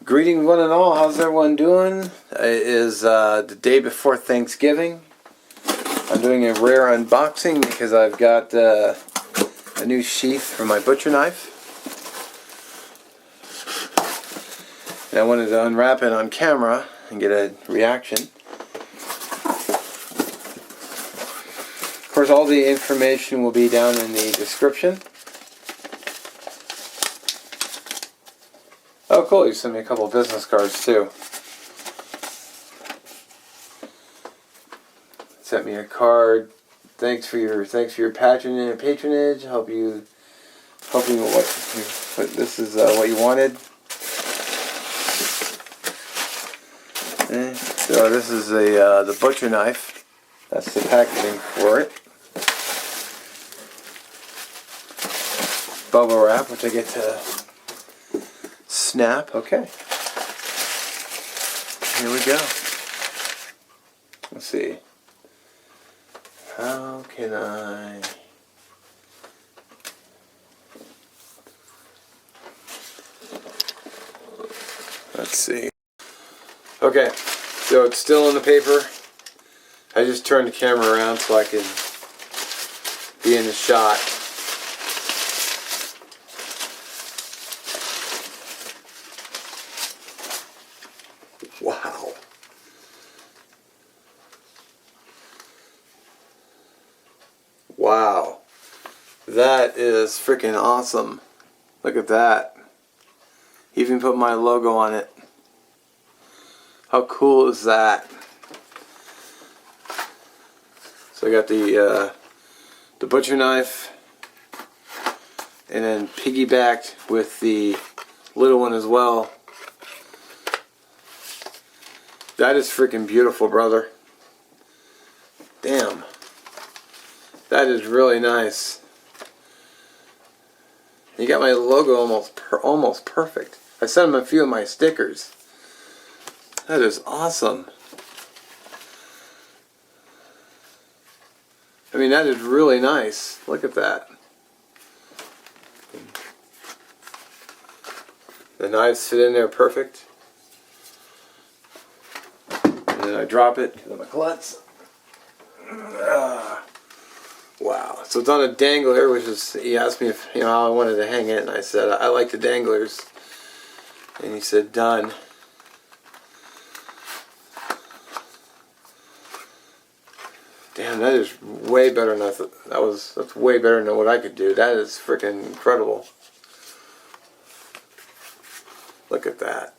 Greetings one and all, how's everyone doing? It is the day before Thanksgiving. I'm doing a rare unboxing because I've got a new sheath for my butcher knife. And I wanted to unwrap it on camera and get a reaction. Of course, all the information will be down in the description. Oh cool, you sent me a couple of business cards too. Sent me a card. Thanks for your patronage. Hoping what this is what you wanted. So this is the butcher knife. That's the packaging for it. Bubble wrap, which I get to snap. Okay. Here we go. Let's see. How can I... Let's see. Okay, so it's still in the paper. I just turned the camera around so I can be in the shot. Wow. Wow. That is freaking awesome. Look at that. Even put my logo on it. How cool is that? So I got the butcher knife, and then piggybacked with the little one as well. That is freaking beautiful, brother. Damn. That is really nice. You got my logo almost perfect. I sent him a few of my stickers. That is awesome. I mean, that is really nice. Look at that. The knives fit in there perfect. And then I drop it because I'm a klutz. Wow. So it's on a dangler, which is, he asked me if, how I wanted to hang it, and I said, I like the danglers. And he said, done. Damn, that is way better than that's way better than what I could do. That is freaking incredible. Look at that.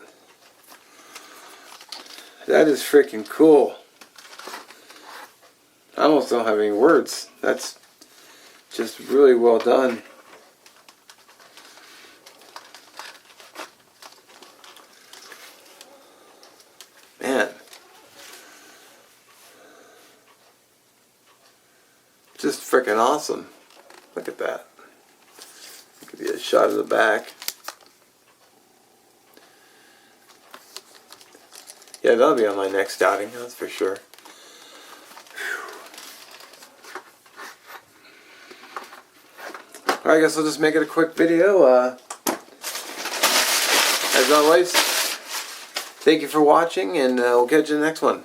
That is freaking cool. I almost don't have any words. That's just really well done. Man. Just freaking awesome. Look at that. Give you a shot of the back. Yeah, that'll be on my next outing, that's for sure. Alright, I guess I'll just make it a quick video. As always, thank you for watching, and we'll catch you in the next one.